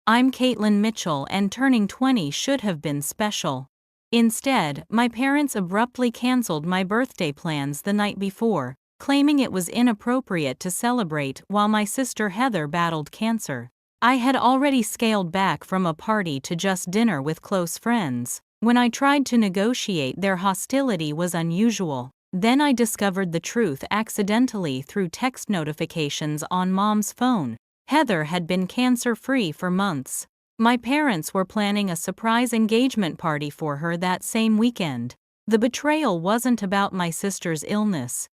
I'm Caitlin Mitchell, and turning 20 should have been special. Instead, my parents abruptly canceled my birthday plans the night before, claiming it was inappropriate to celebrate while my sister Heather battled cancer. I had already scaled back from a party to just dinner with close friends. When I tried to negotiate, their hostility was unusual. Then I discovered the truth accidentally through text notifications on Mom's phone. Heather had been cancer-free for months. My parents were planning a surprise engagement party for her that same weekend. The betrayal wasn't about my sister's illness.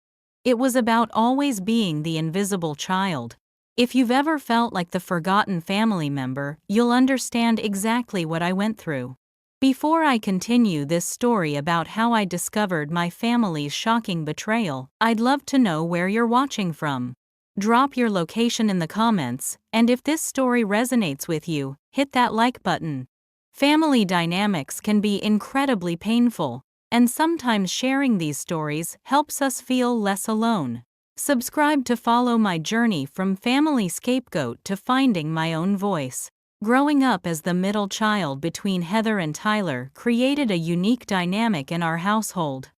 It was about always being the invisible child. If you've ever felt like the forgotten family member, you'll understand exactly what I went through. Before I continue this story about how I discovered my family's shocking betrayal, I'd love to know where you're watching from. Drop your location in the comments, and if this story resonates with you, hit that like button. Family dynamics can be incredibly painful, and sometimes sharing these stories helps us feel less alone. Subscribe to follow my journey from family scapegoat to finding my own voice. Growing up as the middle child between Heather and Tyler created a unique dynamic in our household.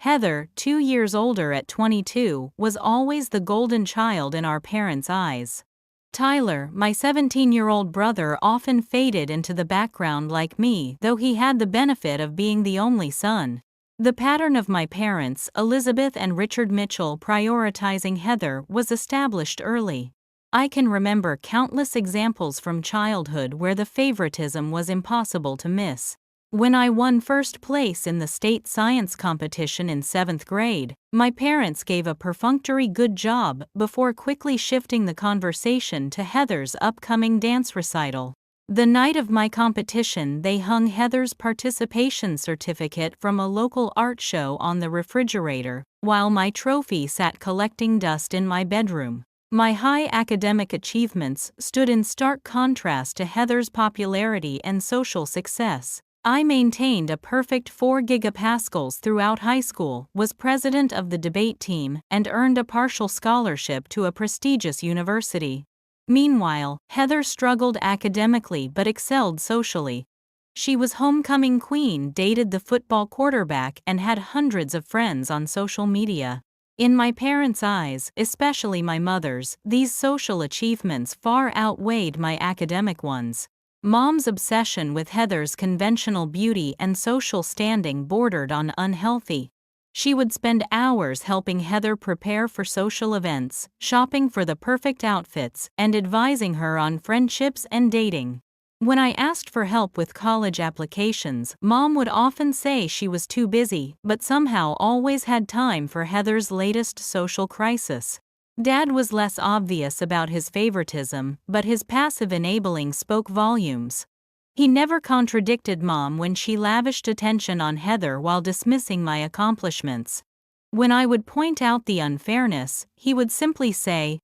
Heather, 2 years older at 22, was always the golden child in our parents' eyes. Tyler, my 17-year-old brother, often faded into the background like me, though he had the benefit of being the only son. The pattern of my parents, Elizabeth and Richard Mitchell, prioritizing Heather was established early. I can remember countless examples from childhood where the favoritism was impossible to miss. When I won first place in the state science competition in 7th grade, my parents gave a perfunctory good job before quickly shifting the conversation to Heather's upcoming dance recital. The night of my competition, they hung Heather's participation certificate from a local art show on the refrigerator, while my trophy sat collecting dust in my bedroom. My high academic achievements stood in stark contrast to Heather's popularity and social success. I maintained a perfect 4 gigapascals throughout high school, was president of the debate team, and earned a partial scholarship to a prestigious university. Meanwhile, Heather struggled academically but excelled socially. She was homecoming queen, dated the football quarterback, and had hundreds of friends on social media. In my parents' eyes, especially my mother's, these social achievements far outweighed my academic ones. Mom's obsession with Heather's conventional beauty and social standing bordered on unhealthy. She would spend hours helping Heather prepare for social events, shopping for the perfect outfits, and advising her on friendships and dating. When I asked for help with college applications, Mom would often say she was too busy, but somehow always had time for Heather's latest social crisis. Dad was less obvious about his favoritism, but his passive enabling spoke volumes. He never contradicted Mom when she lavished attention on Heather while dismissing my accomplishments. When I would point out the unfairness, he would simply say,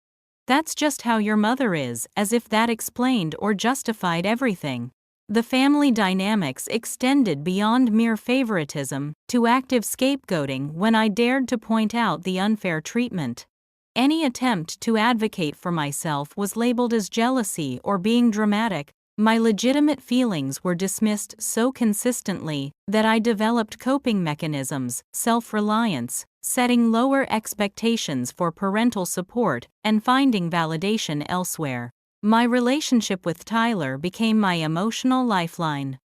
"That's just how your mother is," as if that explained or justified everything. The family dynamics extended beyond mere favoritism to active scapegoating when I dared to point out the unfair treatment. Any attempt to advocate for myself was labeled as jealousy or being dramatic. My legitimate feelings were dismissed so consistently that I developed coping mechanisms, self-reliance, setting lower expectations for parental support, and finding validation elsewhere. My relationship with Tyler became my emotional lifeline.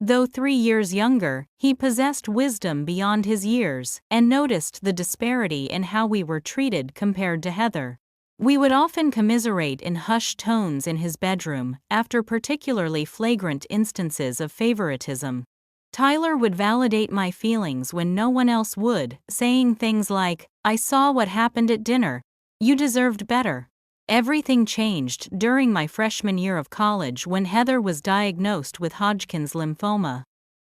Though 3 years younger, he possessed wisdom beyond his years and noticed the disparity in how we were treated compared to Heather. We would often commiserate in hushed tones in his bedroom after particularly flagrant instances of favoritism. Tyler would validate my feelings when no one else would, saying things like, "I saw what happened at dinner. You deserved better." Everything changed during my freshman year of college when Heather was diagnosed with Hodgkin's lymphoma.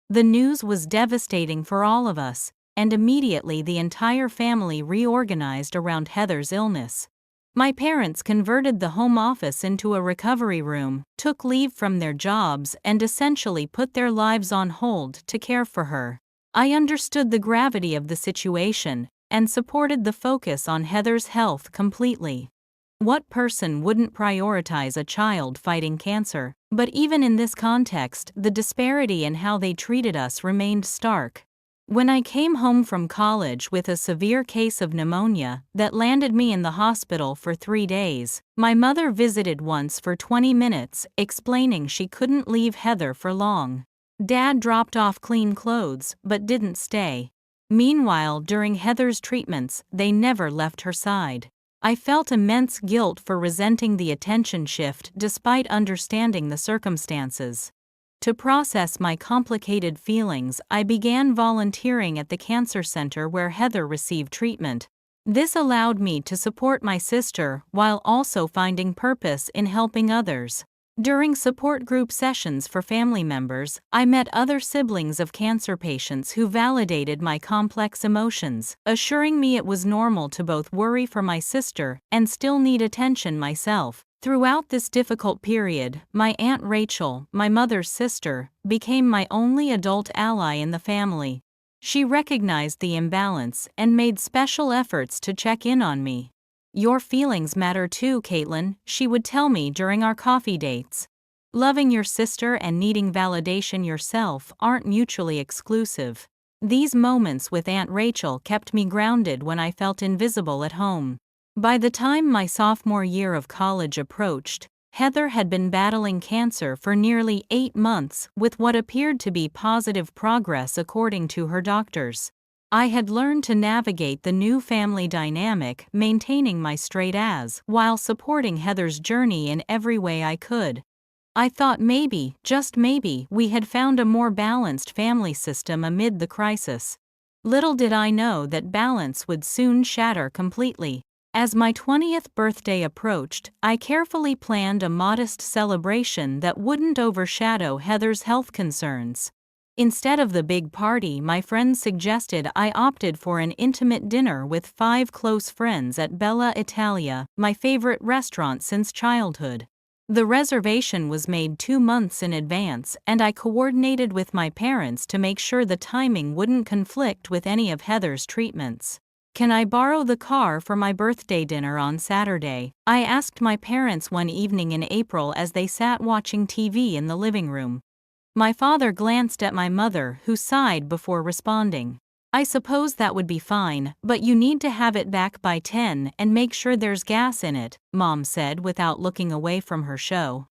The news was devastating for all of us, and immediately the entire family reorganized around Heather's illness. My parents converted the home office into a recovery room, took leave from their jobs, and essentially put their lives on hold to care for her. I understood the gravity of the situation and supported the focus on Heather's health completely. What person wouldn't prioritize a child fighting cancer? But even in this context, the disparity in how they treated us remained stark. When I came home from college with a severe case of pneumonia that landed me in the hospital for 3 days, my mother visited once for 20 minutes, explaining she couldn't leave Heather for long. Dad dropped off clean clothes, but didn't stay. Meanwhile, during Heather's treatments, they never left her side. I felt immense guilt for resenting the attention shift despite understanding the circumstances. To process my complicated feelings, I began volunteering at the cancer center where Heather received treatment. This allowed me to support my sister while also finding purpose in helping others. During support group sessions for family members, I met other siblings of cancer patients who validated my complex emotions, assuring me it was normal to both worry for my sister and still need attention myself. Throughout this difficult period, my Aunt Rachel, my mother's sister, became my only adult ally in the family. She recognized the imbalance and made special efforts to check in on me. "Your feelings matter too, Caitlin," she would tell me during our coffee dates. Loving your sister and needing validation yourself aren't mutually exclusive. These moments with Aunt Rachel kept me grounded when I felt invisible at home. By the time my sophomore year of college approached, Heather had been battling cancer for nearly 8 months with what appeared to be positive progress according to her doctors. I had learned to navigate the new family dynamic, maintaining my straight A's while supporting Heather's journey in every way I could. I thought maybe, just maybe, we had found a more balanced family system amid the crisis. Little did I know that balance would soon shatter completely. As my 20th birthday approached, I carefully planned a modest celebration that wouldn't overshadow Heather's health concerns. Instead of the big party my friends suggested, I opted for an intimate dinner with 5 close friends at Bella Italia, my favorite restaurant since childhood. The reservation was made 2 months in advance, and I coordinated with my parents to make sure the timing wouldn't conflict with any of Heather's treatments. "Can I borrow the car for my birthday dinner on Saturday?" I asked my parents one evening in April as they sat watching TV in the living room. My father glanced at my mother, who sighed before responding. "I suppose that would be fine, but you need to have it back by 10 and make sure there's gas in it," Mom said without looking away from her show.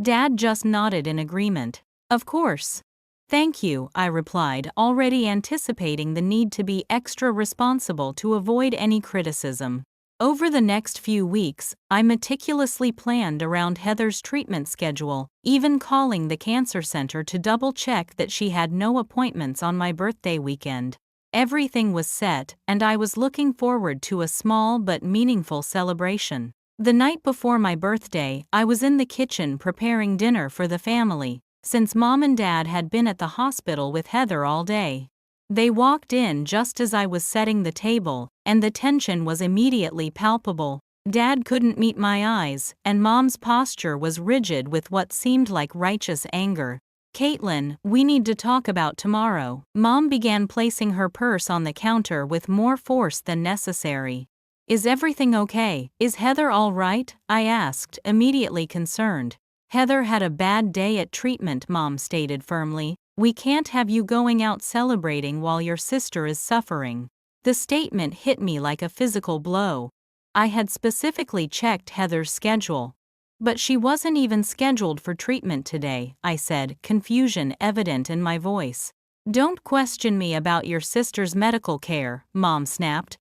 Dad just nodded in agreement. "Of course." "Thank you," I replied, already anticipating the need to be extra responsible to avoid any criticism. Over the next few weeks, I meticulously planned around Heather's treatment schedule, even calling the cancer center to double-check that she had no appointments on my birthday weekend. Everything was set, and I was looking forward to a small but meaningful celebration. The night before my birthday, I was in the kitchen preparing dinner for the family, since Mom and Dad had been at the hospital with Heather all day. They walked in just as I was setting the table, and the tension was immediately palpable. Dad couldn't meet my eyes, and Mom's posture was rigid with what seemed like righteous anger. "Caitlin, we need to talk about tomorrow." Mom began placing her purse on the counter with more force than necessary. "Is everything okay? Is Heather all right?" I asked, immediately concerned. "Heather had a bad day at treatment," Mom stated firmly. "We can't have you going out celebrating while your sister is suffering." The statement hit me like a physical blow. I had specifically checked Heather's schedule. "But she wasn't even scheduled for treatment today," I said, confusion evident in my voice. "Don't question me about your sister's medical care," Mom snapped.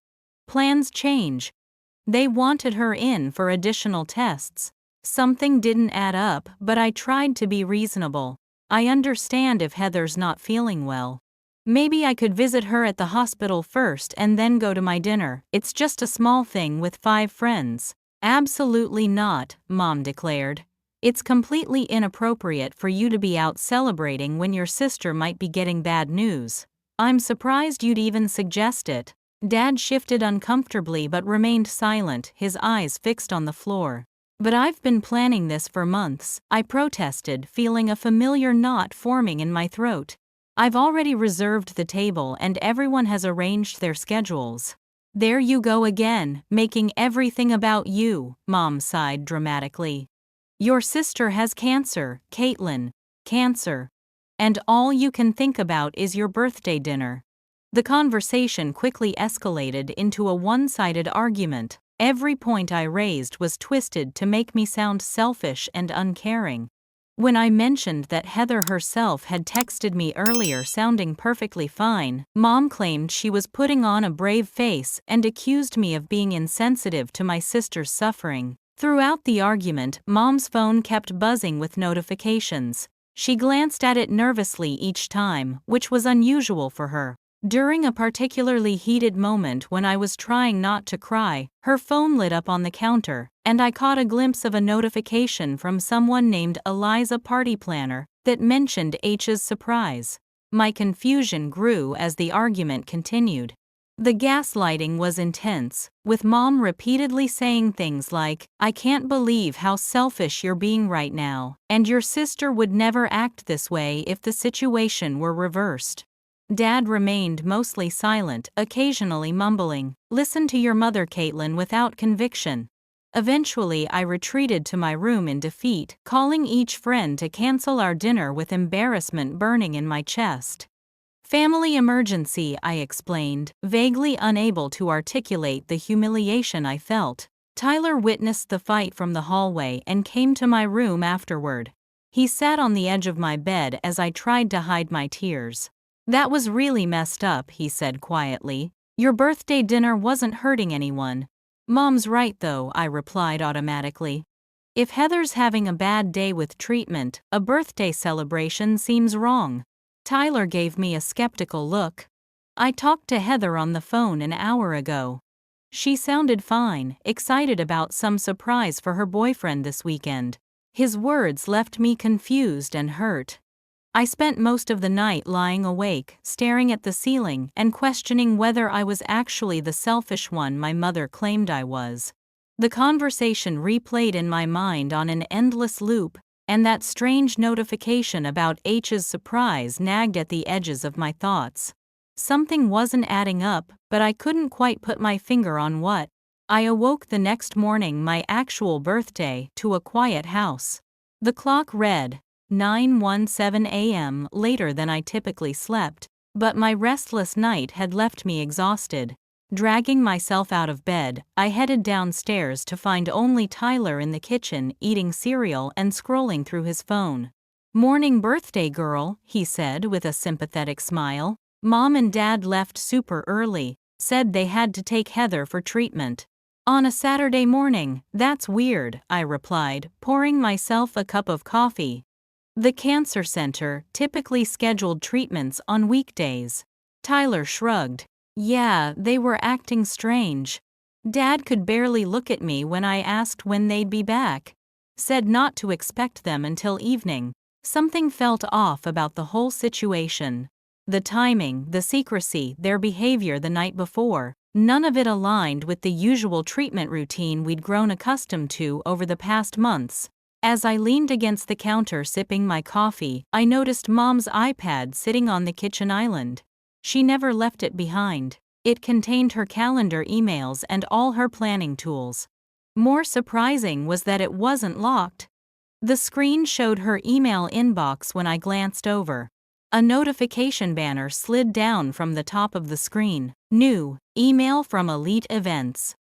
"Plans change." They wanted her in for additional tests. Something didn't add up, but I tried to be reasonable. "I understand if Heather's not feeling well. Maybe I could visit her at the hospital first and then go to my dinner. It's just a small thing with 5 friends." "Absolutely not," Mom declared. "It's completely inappropriate for you to be out celebrating when your sister might be getting bad news. I'm surprised you'd even suggest it." Dad shifted uncomfortably but remained silent, his eyes fixed on the floor. "But I've been planning this for months," I protested, feeling a familiar knot forming in my throat. "I've already reserved the table and everyone has arranged their schedules." "There you go again, making everything about you," Mom sighed dramatically. Your sister has cancer, Caitlin. Cancer. And all you can think about is your birthday dinner. The conversation quickly escalated into a one-sided argument. Every point I raised was twisted to make me sound selfish and uncaring. When I mentioned that Heather herself had texted me earlier sounding perfectly fine, Mom claimed she was putting on a brave face and accused me of being insensitive to my sister's suffering. Throughout the argument, Mom's phone kept buzzing with notifications. She glanced at it nervously each time, which was unusual for her. During a particularly heated moment when I was trying not to cry, her phone lit up on the counter, and I caught a glimpse of a notification from someone named Eliza Party Planner that mentioned H's surprise. My confusion grew as the argument continued. The gaslighting was intense, with Mom repeatedly saying things like, "I can't believe how selfish you're being right now, and your sister would never act this way if the situation were reversed." Dad remained mostly silent, occasionally mumbling, "Listen to your mother, Caitlin," without conviction. Eventually I retreated to my room in defeat, calling each friend to cancel our dinner with embarrassment burning in my chest. "Family emergency," I explained, vaguely unable to articulate the humiliation I felt. Tyler witnessed the fight from the hallway and came to my room afterward. He sat on the edge of my bed as I tried to hide my tears. "That was really messed up," he said quietly. "Your birthday dinner wasn't hurting anyone." "Mom's right though," I replied automatically. "If Heather's having a bad day with treatment, a birthday celebration seems wrong." Tyler gave me a skeptical look. "I talked to Heather on the phone an hour ago. She sounded fine, excited about some surprise for her boyfriend this weekend." His words left me confused and hurt. I spent most of the night lying awake, staring at the ceiling and questioning whether I was actually the selfish one my mother claimed I was. The conversation replayed in my mind on an endless loop, and that strange notification about H's surprise nagged at the edges of my thoughts. Something wasn't adding up, but I couldn't quite put my finger on what. I awoke the next morning, my actual birthday, to a quiet house. The clock read 9:17 a.m. later than I typically slept, but my restless night had left me exhausted. Dragging myself out of bed, I headed downstairs to find only Tyler in the kitchen eating cereal and scrolling through his phone. "Morning, birthday girl," he said with a sympathetic smile. "Mom and Dad left super early, said they had to take Heather for treatment." "On a Saturday morning? That's weird," I replied, pouring myself a cup of coffee. "The cancer center typically scheduled treatments on weekdays." Tyler shrugged. "Yeah, they were acting strange. Dad could barely look at me when I asked when they'd be back. Said not to expect them until evening." Something felt off about the whole situation. The timing, the secrecy, their behavior the night before, none of it aligned with the usual treatment routine we'd grown accustomed to over the past months. As I leaned against the counter sipping my coffee, I noticed Mom's iPad sitting on the kitchen island. She never left it behind. It contained her calendar, emails, and all her planning tools. More surprising was that it wasn't locked. The screen showed her email inbox when I glanced over. A notification banner slid down from the top of the screen. New email from Elite Events.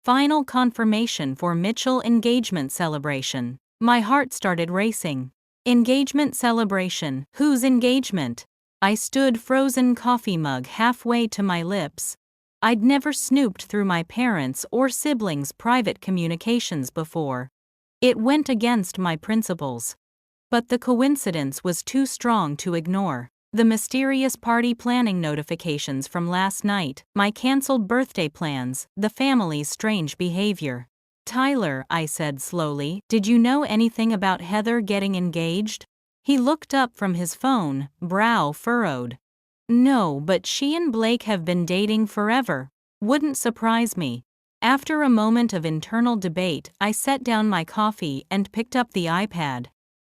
Final confirmation for Mitchell engagement celebration. My heart started racing. Engagement celebration? Whose engagement? I stood, frozen coffee mug halfway to my lips. I'd never snooped through my parents' or siblings' private communications before. It went against my principles. But the coincidence was too strong to ignore. The mysterious party planning notifications from last night, my canceled birthday plans, the family's strange behavior. "Tyler," I said slowly, "did you know anything about Heather getting engaged?" He looked up from his phone, brow furrowed. "No, but she and Blake have been dating forever. Wouldn't surprise me." After a moment of internal debate, I set down my coffee and picked up the iPad.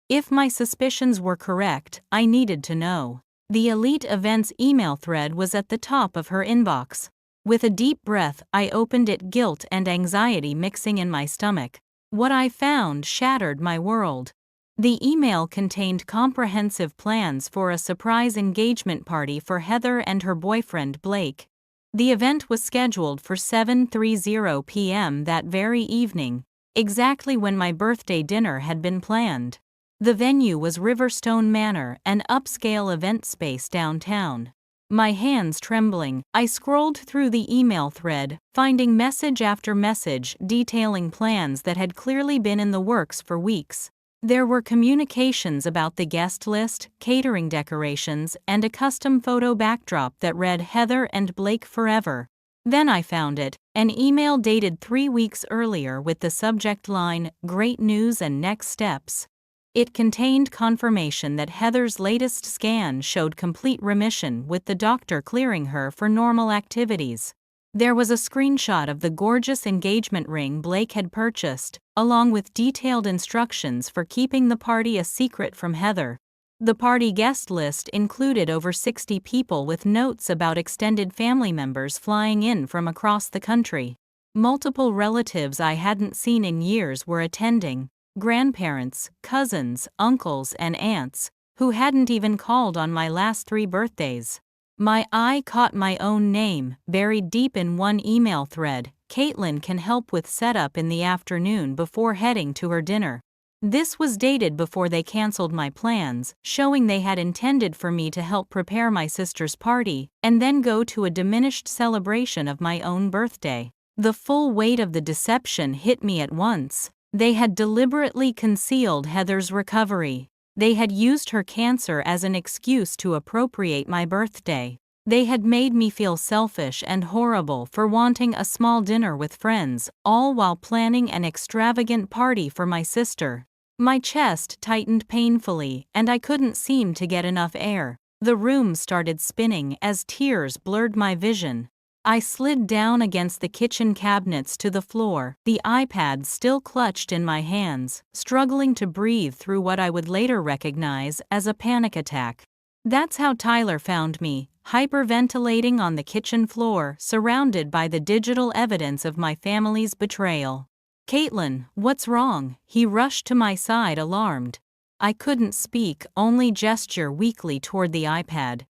If my suspicions were correct, I needed to know. The Elite Events email thread was at the top of her inbox. With a deep breath, I opened it, guilt and anxiety mixing in my stomach. What I found shattered my world. The email contained comprehensive plans for a surprise engagement party for Heather and her boyfriend Blake. The event was scheduled for 7:30 p.m. that very evening, exactly when my birthday dinner had been planned. The venue was Riverstone Manor, an upscale event space downtown. My hands trembling, I scrolled through the email thread, finding message after message detailing plans that had clearly been in the works for weeks. There were communications about the guest list, catering decorations, and a custom photo backdrop that read Heather and Blake Forever. Then I found it, an email dated 3 weeks earlier with the subject line, Great News and Next Steps. It contained confirmation that Heather's latest scan showed complete remission, with the doctor clearing her for normal activities. There was a screenshot of the gorgeous engagement ring Blake had purchased, along with detailed instructions for keeping the party a secret from Heather. The party guest list included over 60 people, with notes about extended family members flying in from across the country. Multiple relatives I hadn't seen in years were attending. Grandparents, cousins, uncles, and aunts, who hadn't even called on my last 3 birthdays. My eye caught my own name, buried deep in one email thread. Caitlin can help with setup in the afternoon before heading to her dinner. This was dated before they canceled my plans, showing they had intended for me to help prepare my sister's party, and then go to a diminished celebration of my own birthday. The full weight of the deception hit me at once. They had deliberately concealed Heather's recovery. They had used her cancer as an excuse to appropriate my birthday. They had made me feel selfish and horrible for wanting a small dinner with friends, all while planning an extravagant party for my sister. My chest tightened painfully, and I couldn't seem to get enough air. The room started spinning as tears blurred my vision. I slid down against the kitchen cabinets to the floor, the iPad still clutched in my hands, struggling to breathe through what I would later recognize as a panic attack. That's how Tyler found me, hyperventilating on the kitchen floor, surrounded by the digital evidence of my family's betrayal. "Caitlin, what's wrong?" He rushed to my side, alarmed. I couldn't speak, only gesture weakly toward the iPad.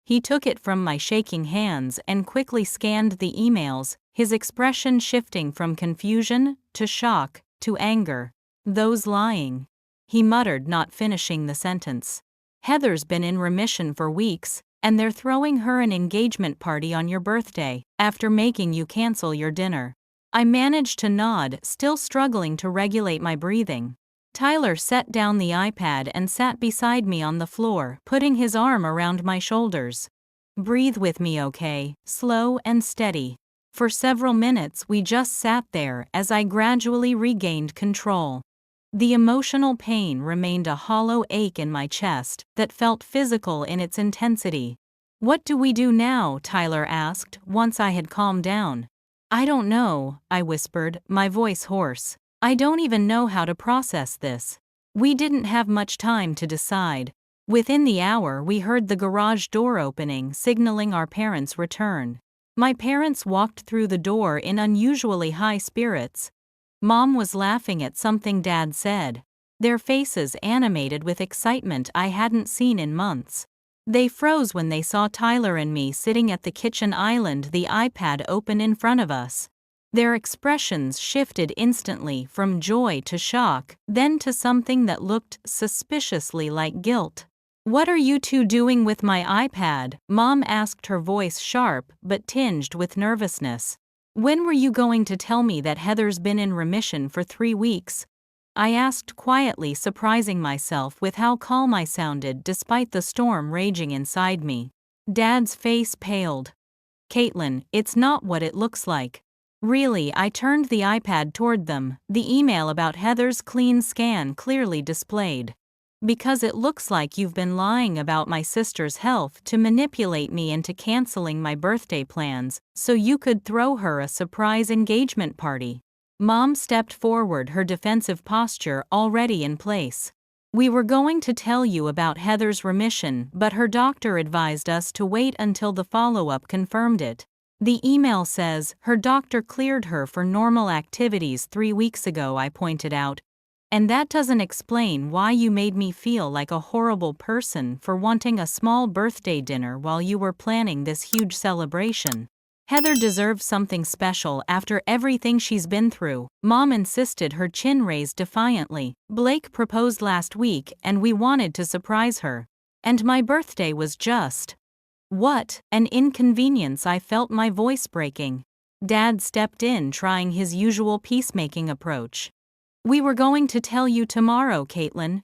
He took it from my shaking hands and quickly scanned the emails, his expression shifting from confusion to shock to anger. "Those lying," he muttered, not finishing the sentence. "Heather's been in remission for weeks, and they're throwing her an engagement party on your birthday, after making you cancel your dinner." I managed to nod, still struggling to regulate my breathing. Tyler set down the iPad and sat beside me on the floor, putting his arm around my shoulders. "Breathe with me, okay? Slow and steady." For several minutes we just sat there as I gradually regained control. The emotional pain remained a hollow ache in my chest that felt physical in its intensity. "What do we do now?" Tyler asked, once I had calmed down. "I don't know," I whispered, my voice hoarse. "I don't even know how to process this." We didn't have much time to decide. Within the hour we heard the garage door opening, signaling our parents' return. My parents walked through the door in unusually high spirits. Mom was laughing at something Dad said, their faces animated with excitement I hadn't seen in months. They froze when they saw Tyler and me sitting at the kitchen island, the iPad open in front of us. Their expressions shifted instantly from joy to shock, then to something that looked suspiciously like guilt. "What are you two doing with my iPad?" Mom asked, her voice sharp but tinged with nervousness. "When were you going to tell me that Heather's been in remission for 3 weeks?" I asked quietly, surprising myself with how calm I sounded despite the storm raging inside me. Dad's face paled. "Caitlin, it's not what it looks like." "Really?" I turned the iPad toward them, the email about Heather's clean scan clearly displayed. "Because it looks like you've been lying about my sister's health to manipulate me into canceling my birthday plans, so you could throw her a surprise engagement party." Mom stepped forward, her defensive posture already in place. "We were going to tell you about Heather's remission, but her doctor advised us to wait until the follow-up confirmed it." The email says her doctor cleared her for normal activities 3 weeks ago, I pointed out. And that doesn't explain why you made me feel like a horrible person for wanting a small birthday dinner while you were planning this huge celebration. Heather deserves something special after everything she's been through, Mom insisted, her chin raised defiantly. Blake proposed last week and we wanted to surprise her. And my birthday was just… What an inconvenience, I felt my voice breaking. Dad stepped in, trying his usual peacemaking approach. We were going to tell you tomorrow, Caitlin.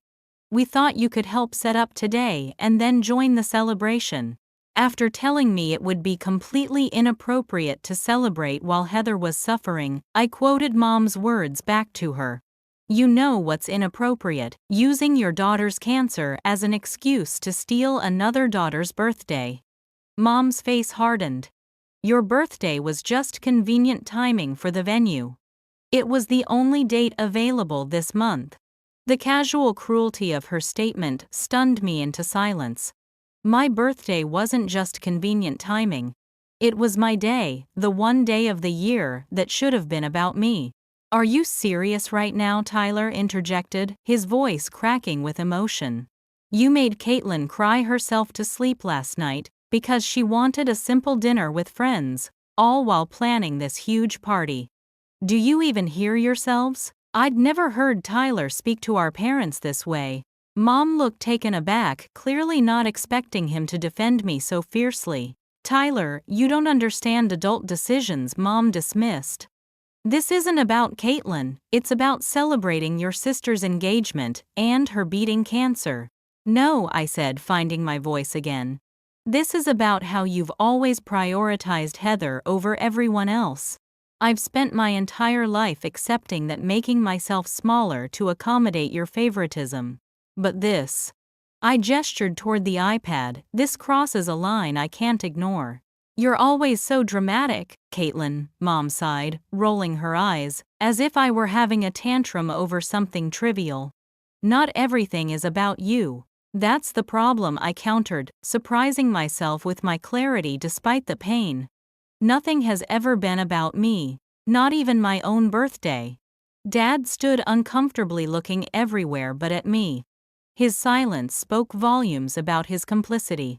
We thought you could help set up today and then join the celebration. After telling me it would be completely inappropriate to celebrate while Heather was suffering, I quoted Mom's words back to her. You know what's inappropriate, using your daughter's cancer as an excuse to steal another daughter's birthday. Mom's face hardened. Your birthday was just convenient timing for the venue. It was the only date available this month. The casual cruelty of her statement stunned me into silence. My birthday wasn't just convenient timing. It was my day, the one day of the year that should have been about me. Are you serious right now? Tyler interjected, his voice cracking with emotion. You made Caitlin cry herself to sleep last night because she wanted a simple dinner with friends, all while planning this huge party. Do you even hear yourselves? I'd never heard Tyler speak to our parents this way. Mom looked taken aback, clearly not expecting him to defend me so fiercely. Tyler, you don't understand adult decisions, Mom dismissed. This isn't about Caitlin, it's about celebrating your sister's engagement and her beating cancer. No, I said, finding my voice again. This is about how you've always prioritized Heather over everyone else. I've spent my entire life accepting that, making myself smaller to accommodate your favoritism. But this… I gestured toward the iPad, this crosses a line I can't ignore. You're always so dramatic, Caitlin, Mom sighed, rolling her eyes, as if I were having a tantrum over something trivial. Not everything is about you. That's the problem, I countered, surprising myself with my clarity despite the pain. Nothing has ever been about me, not even my own birthday. Dad stood uncomfortably, looking everywhere but at me. His silence spoke volumes about his complicity.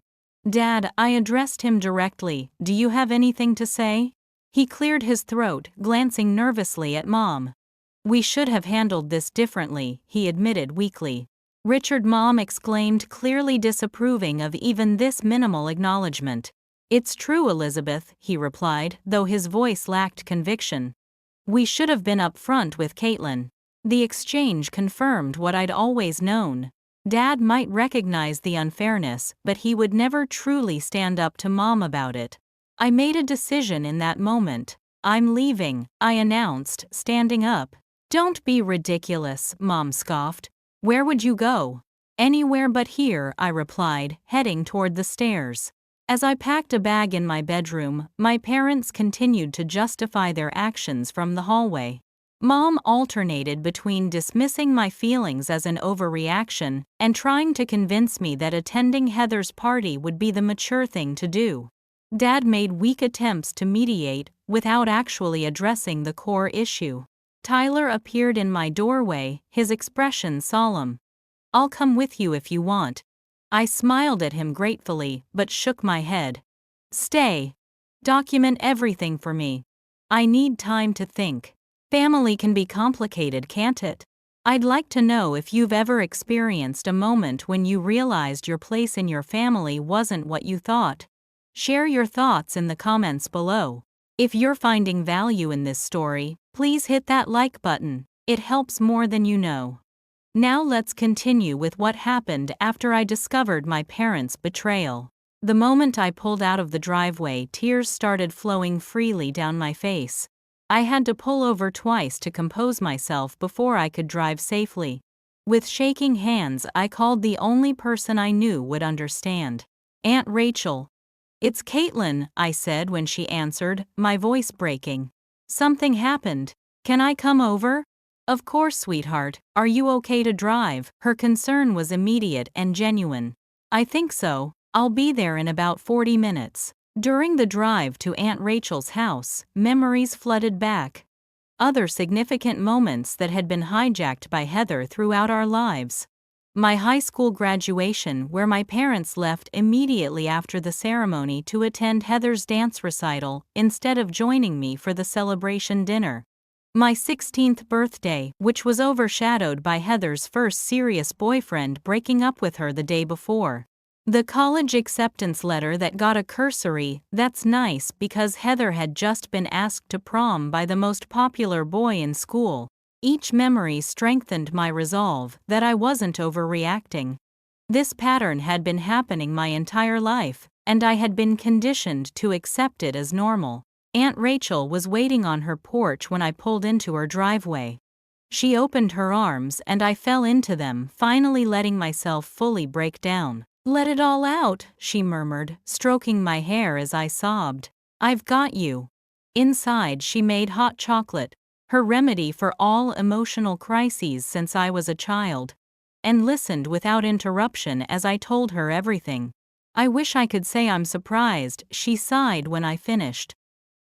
Dad, I addressed him directly, do you have anything to say? He cleared his throat, glancing nervously at Mom. We should have handled this differently, he admitted weakly. Richard, Mom exclaimed, clearly disapproving of even this minimal acknowledgement. It's true, Elizabeth, he replied, though his voice lacked conviction. We should have been upfront with Caitlin. The exchange confirmed what I'd always known. Dad might recognize the unfairness, but he would never truly stand up to Mom about it. I made a decision in that moment. I'm leaving, I announced, standing up. Don't be ridiculous, Mom scoffed. Where would you go? Anywhere but here, I replied, heading toward the stairs. As I packed a bag in my bedroom, my parents continued to justify their actions from the hallway. Mom alternated between dismissing my feelings as an overreaction and trying to convince me that attending Heather's party would be the mature thing to do. Dad made weak attempts to mediate without actually addressing the core issue. Tyler appeared in my doorway, his expression solemn. I'll come with you if you want. I smiled at him gratefully, but shook my head. Stay. Document everything for me. I need time to think. Family can be complicated, can't it? I'd like to know if you've ever experienced a moment when you realized your place in your family wasn't what you thought. Share your thoughts in the comments below. If you're finding value in this story, please hit that like button. It helps more than you know. Now let's continue with what happened after I discovered my parents' betrayal. The moment I pulled out of the driveway, tears started flowing freely down my face. I had to pull over twice to compose myself before I could drive safely. With shaking hands, I called the only person I knew would understand. Aunt Rachel. It's Caitlin, I said when she answered, my voice breaking. Something happened. Can I come over? Of course, sweetheart. Are you okay to drive? Her concern was immediate and genuine. I think so. I'll be there in about 40 minutes. During the drive to Aunt Rachel's house, memories flooded back. Other significant moments that had been hijacked by Heather throughout our lives. My high school graduation, where my parents left immediately after the ceremony to attend Heather's dance recital instead of joining me for the celebration dinner. My 16th birthday, which was overshadowed by Heather's first serious boyfriend breaking up with her the day before. The college acceptance letter that got a cursory "that's nice" because Heather had just been asked to prom by the most popular boy in school. Each memory strengthened my resolve that I wasn't overreacting. This pattern had been happening my entire life, and I had been conditioned to accept it as normal. Aunt Rachel was waiting on her porch when I pulled into her driveway. She opened her arms and I fell into them, finally letting myself fully break down. "Let it all out," she murmured, stroking my hair as I sobbed. "I've got you." Inside, she made hot chocolate, her remedy for all emotional crises since I was a child, and listened without interruption as I told her everything. "I wish I could say I'm surprised," she sighed when I finished.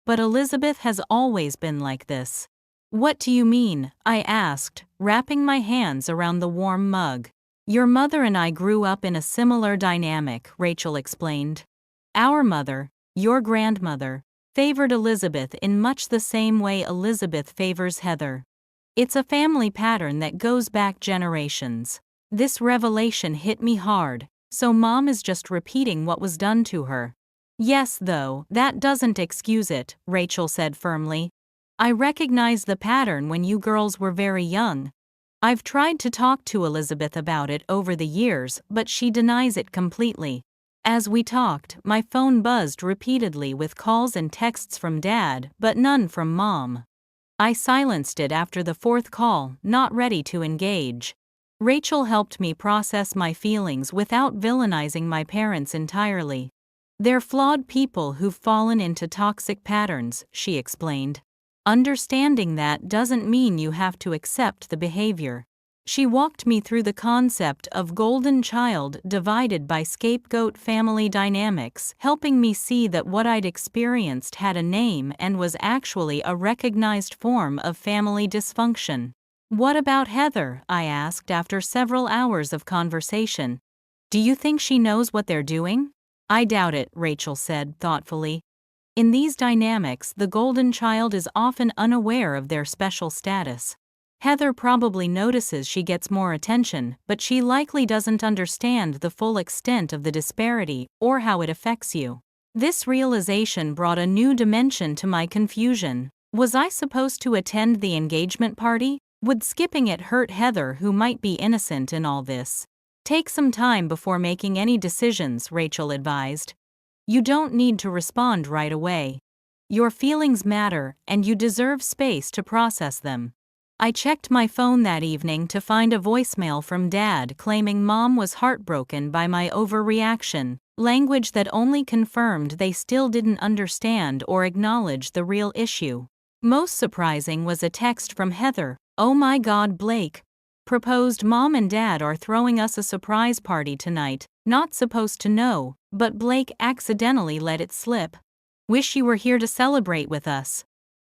"But Elizabeth has always been like this." "What do you mean?" I asked, wrapping my hands around the warm mug. "Your mother and I grew up in a similar dynamic," Rachel explained. "Our mother, your grandmother, favored Elizabeth in much the same way Elizabeth favors Heather. It's a family pattern that goes back generations." This revelation hit me hard. So Mom is just repeating what was done to her. "Yes, though, that doesn't excuse it," Rachel said firmly. "I recognized the pattern when you girls were very young. I've tried to talk to Elizabeth about it over the years, but she denies it completely." As we talked, my phone buzzed repeatedly with calls and texts from Dad, but none from Mom. I silenced it after the fourth call, not ready to engage. Rachel helped me process my feelings without villainizing my parents entirely. "They're flawed people who've fallen into toxic patterns," she explained. "Understanding that doesn't mean you have to accept the behavior." She walked me through the concept of golden child divided by scapegoat family dynamics, helping me see that what I'd experienced had a name and was actually a recognized form of family dysfunction. "What about Heather?" I asked after several hours of conversation. "Do you think she knows what they're doing?" "I doubt it," Rachel said thoughtfully. "In these dynamics, the golden child is often unaware of their special status. Heather probably notices she gets more attention, but she likely doesn't understand the full extent of the disparity or how it affects you." This realization brought a new dimension to my confusion. Was I supposed to attend the engagement party? Would skipping it hurt Heather, who might be innocent in all this? "Take some time before making any decisions," Rachel advised. "You don't need to respond right away. Your feelings matter, and you deserve space to process them." I checked my phone that evening to find a voicemail from Dad claiming Mom was heartbroken by my overreaction, language that only confirmed they still didn't understand or acknowledge the real issue. Most surprising was a text from Heather. "Oh my God, Blake proposed. Mom and Dad are throwing us a surprise party tonight. Not supposed to know, but Blake accidentally let it slip. Wish you were here to celebrate with us.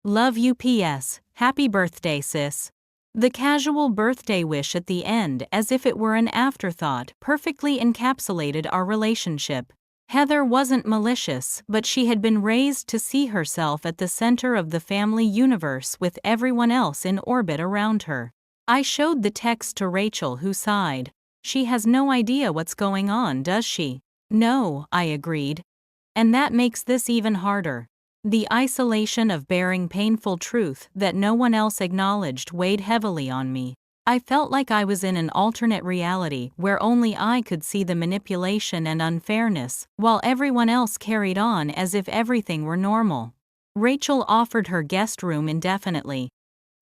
Love you, PS. Happy birthday, sis." The casual birthday wish at the end, as if it were an afterthought, perfectly encapsulated our relationship. Heather wasn't malicious, but she had been raised to see herself at the center of the family universe with everyone else in orbit around her. I showed the text to Rachel, who sighed. "She has no idea what's going on, does she?" "No," I agreed. "And that makes this even harder." The isolation of bearing painful truth that no one else acknowledged weighed heavily on me. I felt like I was in an alternate reality where only I could see the manipulation and unfairness, while everyone else carried on as if everything were normal. Rachel offered her guest room indefinitely.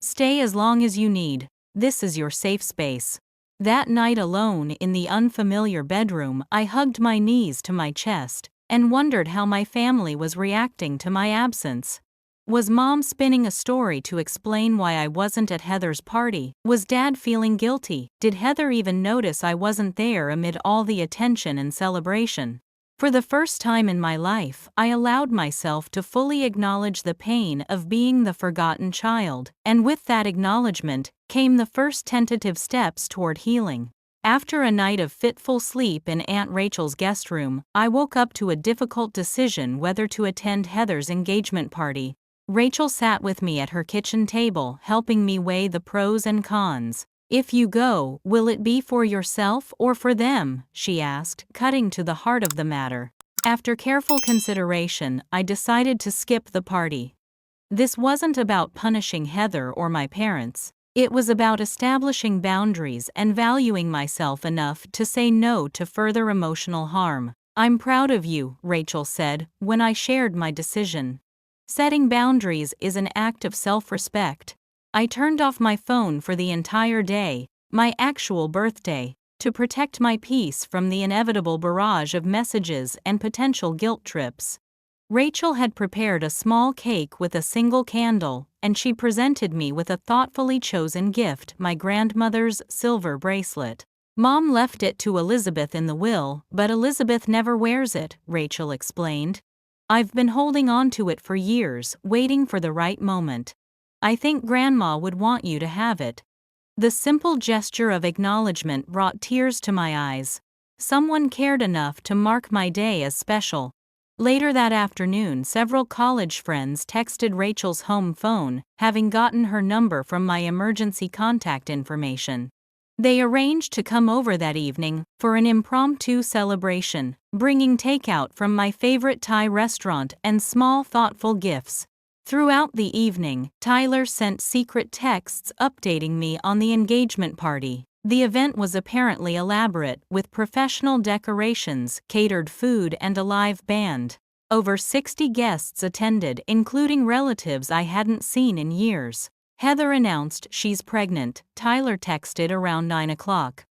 "Stay as long as you need. This is your safe space." That night, alone in the unfamiliar bedroom, I hugged my knees to my chest and wondered how my family was reacting to my absence. Was Mom spinning a story to explain why I wasn't at Heather's party? Was Dad feeling guilty? Did Heather even notice I wasn't there amid all the attention and celebration? For the first time in my life, I allowed myself to fully acknowledge the pain of being the forgotten child, and with that acknowledgement came the first tentative steps toward healing. After a night of fitful sleep in Aunt Rachel's guest room, I woke up to a difficult decision whether to attend Heather's engagement party. Rachel sat with me at her kitchen table, helping me weigh the pros and cons. "If you go, will it be for yourself or for them?" she asked, cutting to the heart of the matter. After careful consideration, I decided to skip the party. This wasn't about punishing Heather or my parents. It was about establishing boundaries and valuing myself enough to say no to further emotional harm. "I'm proud of you," Rachel said, when I shared my decision. Setting boundaries is an act of self-respect. I turned off my phone for the entire day, my actual birthday, to protect my peace from the inevitable barrage of messages and potential guilt trips. Rachel had prepared a small cake with a single candle, and she presented me with a thoughtfully chosen gift, my grandmother's silver bracelet. "Mom left it to Elizabeth in the will, but Elizabeth never wears it," Rachel explained. "I've been holding on to it for years, waiting for the right moment. I think Grandma would want you to have it." The simple gesture of acknowledgement brought tears to my eyes. Someone cared enough to mark my day as special. Later that afternoon, several college friends texted Rachel's home phone, having gotten her number from my emergency contact information. They arranged to come over that evening for an impromptu celebration, bringing takeout from my favorite Thai restaurant and small thoughtful gifts. Throughout the evening, Tyler sent secret texts updating me on the engagement party. The event was apparently elaborate, with professional decorations, catered food, and a live band. Over 60 guests attended, including relatives I hadn't seen in years. Heather announced she's pregnant, Tyler texted around 9 o'clock.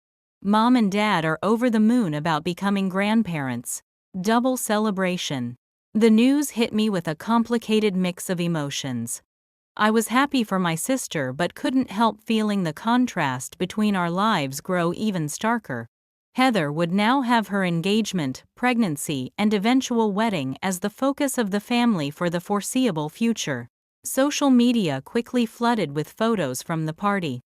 Mom and Dad are over the moon about becoming grandparents. Double celebration. The news hit me with a complicated mix of emotions. I was happy for my sister but couldn't help feeling the contrast between our lives grow even starker. Heather would now have her engagement, pregnancy, and eventual wedding as the focus of the family for the foreseeable future. Social media quickly flooded with photos from the party.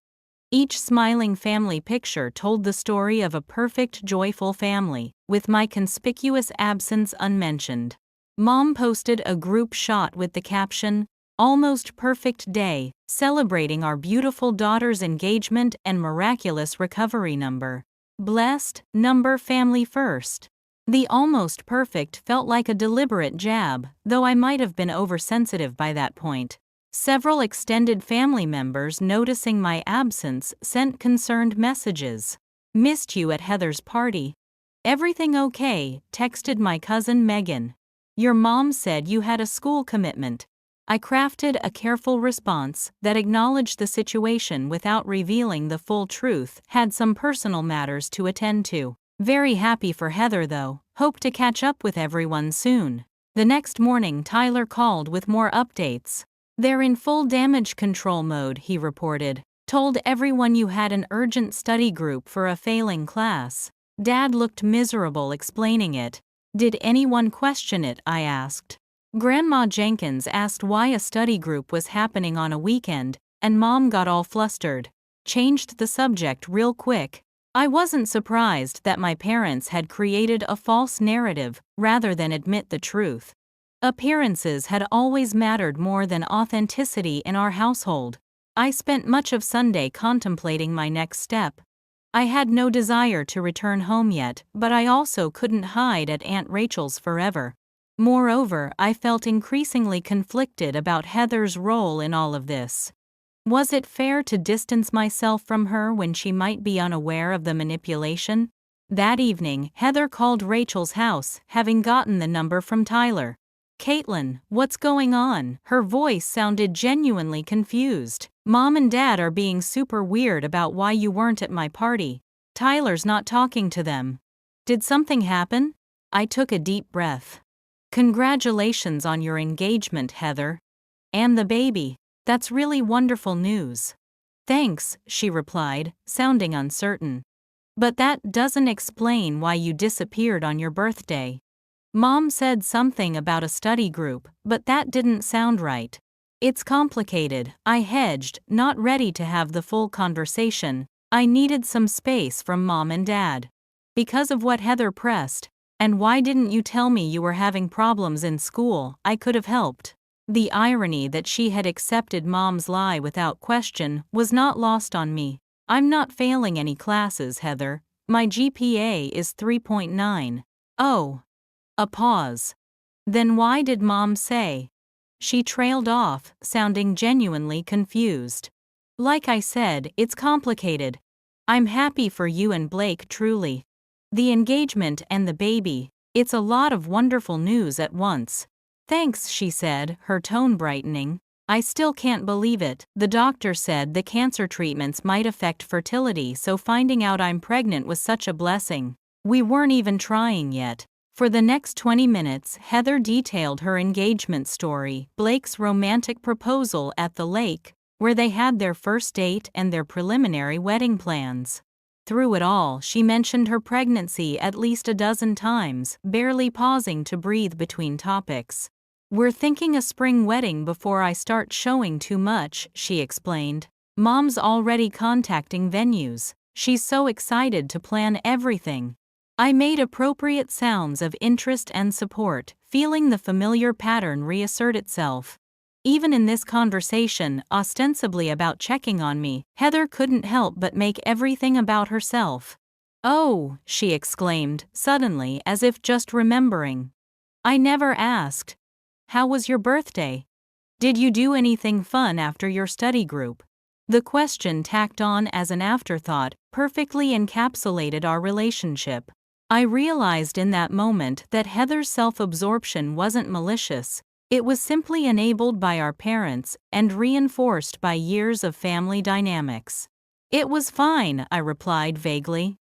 Each smiling family picture told the story of a perfect, joyful family, with my conspicuous absence unmentioned. Mom posted a group shot with the caption, "Almost perfect day, celebrating our beautiful daughter's engagement and miraculous recovery number. Blessed, number family first." The almost perfect felt like a deliberate jab, though I might have been oversensitive by that point. Several extended family members, noticing my absence, sent concerned messages. "Missed you at Heather's party." "Everything okay?" texted my cousin Megan. "Your mom said you had a school commitment." I crafted a careful response that acknowledged the situation without revealing the full truth, had some personal matters to attend to. Very happy for Heather though, hope to catch up with everyone soon. The next morning Tyler called with more updates. "They're in full damage control mode," he reported. "Told everyone you had an urgent study group for a failing class." Dad looked miserable explaining it. "Did anyone question it?" I asked. Grandma Jenkins asked why a study group was happening on a weekend, and Mom got all flustered. Changed the subject real quick. I wasn't surprised that my parents had created a false narrative rather than admit the truth. Appearances had always mattered more than authenticity in our household. I spent much of Sunday contemplating my next step. I had no desire to return home yet, but I also couldn't hide at Aunt Rachel's forever. Moreover, I felt increasingly conflicted about Heather's role in all of this. Was it fair to distance myself from her when she might be unaware of the manipulation? That evening, Heather called Rachel's house, having gotten the number from Tyler. "Caitlin, what's going on?" Her voice sounded genuinely confused. "Mom and Dad are being super weird about why you weren't at my party. Tyler's not talking to them." "Did something happen?" I took a deep breath. "Congratulations on your engagement, Heather. And the baby. That's really wonderful news." "Thanks," she replied, sounding uncertain. "But that doesn't explain why you disappeared on your birthday." Mom said something about a study group, but that didn't sound right. It's complicated, I hedged, not ready to have the full conversation. I needed some space from Mom and Dad. Because of what Heather pressed. And why didn't you tell me you were having problems in school? I could have helped. The irony that she had accepted Mom's lie without question was not lost on me. I'm not failing any classes, Heather. My GPA is 3.9. Oh. A pause. Then why did Mom say? She trailed off, sounding genuinely confused. Like I said, it's complicated. I'm happy for you and Blake, truly. The engagement and the baby, it's a lot of wonderful news at once. Thanks, she said, her tone brightening. I still can't believe it. The doctor said the cancer treatments might affect fertility, so finding out I'm pregnant was such a blessing. We weren't even trying yet. For the next 20 minutes, Heather detailed her engagement story, Blake's romantic proposal at the lake, where they had their first date, and their preliminary wedding plans. Through it all, she mentioned her pregnancy at least a dozen times, barely pausing to breathe between topics. We're thinking a spring wedding before I start showing too much, she explained. Mom's already contacting venues. She's so excited to plan everything. I made appropriate sounds of interest and support, feeling the familiar pattern reassert itself. Even in this conversation, ostensibly about checking on me, Heather couldn't help but make everything about herself. Oh, she exclaimed, suddenly, as if just remembering. I never asked. How was your birthday? Did you do anything fun after your study group? The question, tacked on as an afterthought, perfectly encapsulated our relationship. I realized in that moment that Heather's self-absorption wasn't malicious. It was simply enabled by our parents and reinforced by years of family dynamics. It was fine, I replied vaguely.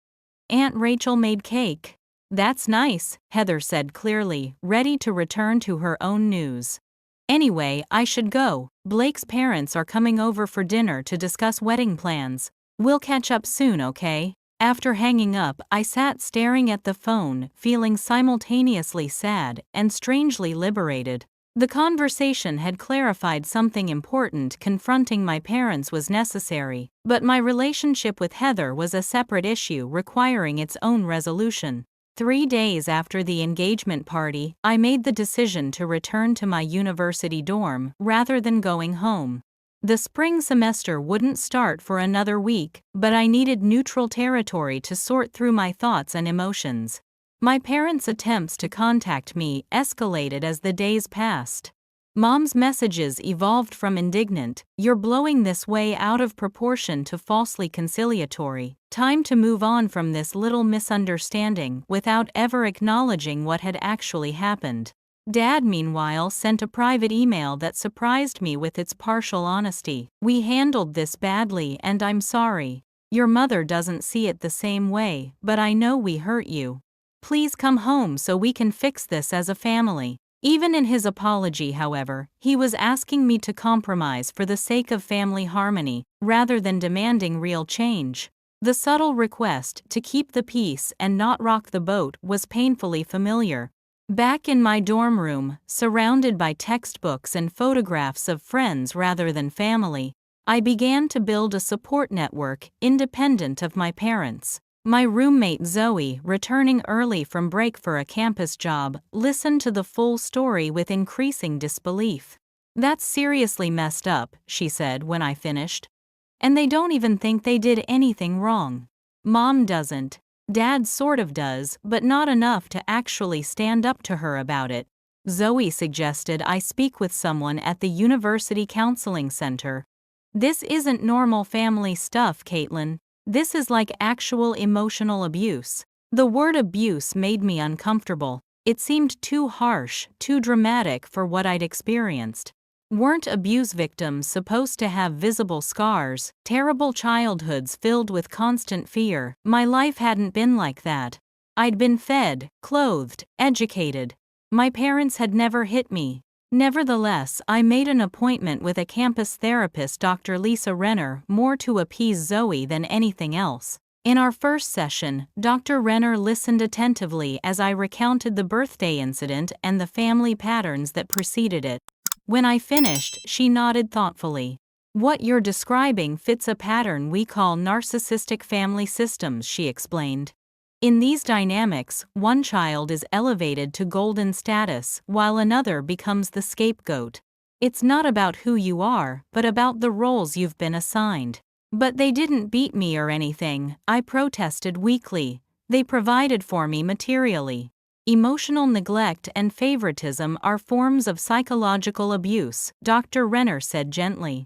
Aunt Rachel made cake. That's nice, Heather said clearly, ready to return to her own news. Anyway, I should go. Blake's parents are coming over for dinner to discuss wedding plans. We'll catch up soon, okay? After hanging up, I sat staring at the phone, feeling simultaneously sad and strangely liberated. The conversation had clarified something important. Confronting my parents was necessary, but my relationship with Heather was a separate issue requiring its own resolution. 3 days after the engagement party, I made the decision to return to my university dorm rather than going home. The spring semester wouldn't start for another week, but I needed neutral territory to sort through my thoughts and emotions. My parents' attempts to contact me escalated as the days passed. Mom's messages evolved from indignant, "You're blowing this way out of proportion," to falsely conciliatory, "Time to move on from this little misunderstanding," without ever acknowledging what had actually happened. Dad, meanwhile, sent a private email that surprised me with its partial honesty. "We handled this badly and I'm sorry. Your mother doesn't see it the same way, but I know we hurt you. Please come home so we can fix this as a family." Even in his apology, however, he was asking me to compromise for the sake of family harmony, rather than demanding real change. The subtle request to keep the peace and not rock the boat was painfully familiar. Back in my dorm room, surrounded by textbooks and photographs of friends rather than family, I began to build a support network independent of my parents. My roommate Zoe, returning early from break for a campus job, listened to the full story with increasing disbelief. "That's seriously messed up," she said when I finished. "And they don't even think they did anything wrong. Mom doesn't. Dad sort of does, but not enough to actually stand up to her about it." Zoe suggested I speak with someone at the University Counseling Center. "This isn't normal family stuff, Caitlin. This is like actual emotional abuse." The word abuse made me uncomfortable. It seemed too harsh, too dramatic for what I'd experienced. Weren't abuse victims supposed to have visible scars, terrible childhoods filled with constant fear? My life hadn't been like that. I'd been fed, clothed, educated. My parents had never hit me. Nevertheless, I made an appointment with a campus therapist, Dr. Lisa Renner, more to appease Zoe than anything else. In our first session, Dr. Renner listened attentively as I recounted the birthday incident and the family patterns that preceded it. When I finished, she nodded thoughtfully. "What you're describing fits a pattern we call narcissistic family systems," she explained. In these dynamics, one child is elevated to golden status while another becomes the scapegoat. It's not about who you are, but about the roles you've been assigned. "But they didn't beat me or anything," I protested weakly. "They provided for me materially." Emotional neglect and favoritism are forms of psychological abuse, Dr. Renner said gently.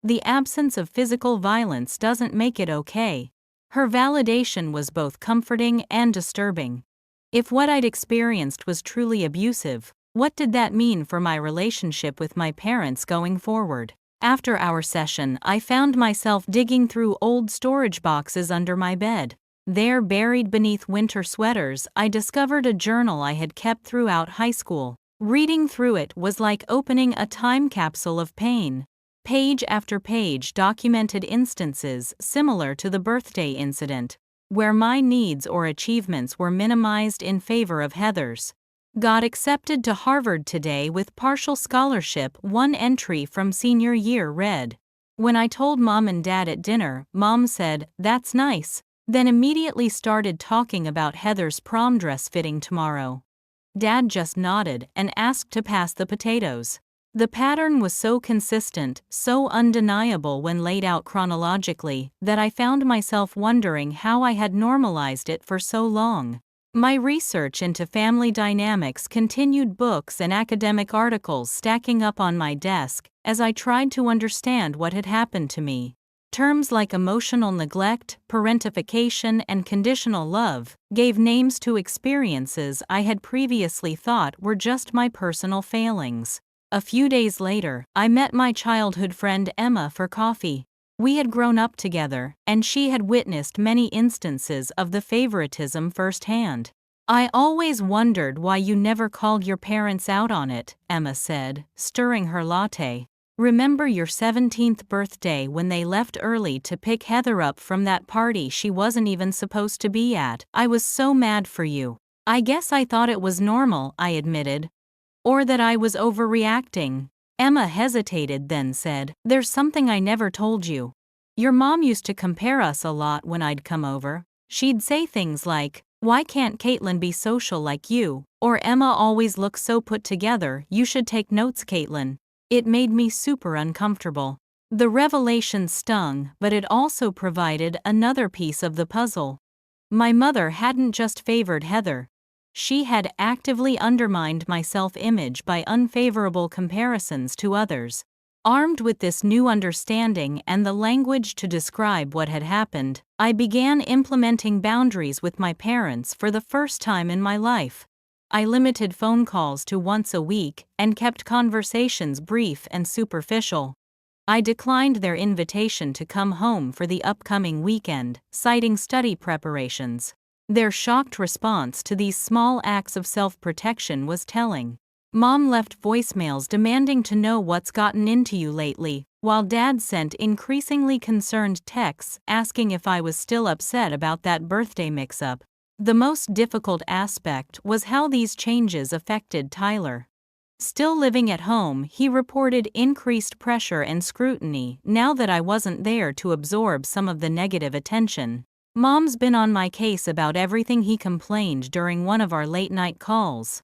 The absence of physical violence doesn't make it okay. Her validation was both comforting and disturbing. If what I'd experienced was truly abusive, what did that mean for my relationship with my parents going forward? After our session, I found myself digging through old storage boxes under my bed. There, buried beneath winter sweaters, I discovered a journal I had kept throughout high school. Reading through it was like opening a time capsule of pain. Page after page documented instances similar to the birthday incident, where my needs or achievements were minimized in favor of Heather's. "Got accepted to Harvard today with partial scholarship," one entry from senior year read. When I told Mom and Dad at dinner, Mom said, "That's nice," then immediately started talking about Heather's prom dress fitting tomorrow. Dad just nodded and asked to pass the potatoes. The pattern was so consistent, so undeniable when laid out chronologically, that I found myself wondering how I had normalized it for so long. My research into family dynamics continued, books and academic articles stacking up on my desk, as I tried to understand what had happened to me. Terms like emotional neglect, parentification, and conditional love gave names to experiences I had previously thought were just my personal failings. A few days later, I met my childhood friend Emma for coffee. We had grown up together, and she had witnessed many instances of the favoritism firsthand. "I always wondered why you never called your parents out on it," Emma said, stirring her latte. "Remember your 17th birthday when they left early to pick Heather up from that party she wasn't even supposed to be at? I was so mad for you." "I guess I thought it was normal," I admitted. "Or that I was overreacting." Emma hesitated, then said, "There's something I never told you. Your mom used to compare us a lot when I'd come over. She'd say things like, 'Why can't Caitlin be social like you?' Or 'Emma always looks so put together, you should take notes, Caitlin.' It made me super uncomfortable." The revelation stung, but it also provided another piece of the puzzle. My mother hadn't just favored Heather. She had actively undermined my self-image by unfavorable comparisons to others. Armed with this new understanding and the language to describe what had happened, I began implementing boundaries with my parents for the first time in my life. I limited phone calls to once a week and kept conversations brief and superficial. I declined their invitation to come home for the upcoming weekend, citing study preparations. Their shocked response to these small acts of self-protection was telling. Mom left voicemails demanding to know what's gotten into you lately, while Dad sent increasingly concerned texts asking if I was still upset about that birthday mix-up. The most difficult aspect was how these changes affected Tyler. Still living at home, he reported increased pressure and scrutiny now that I wasn't there to absorb some of the negative attention. "Mom's been on my case about everything," he complained during one of our late-night calls.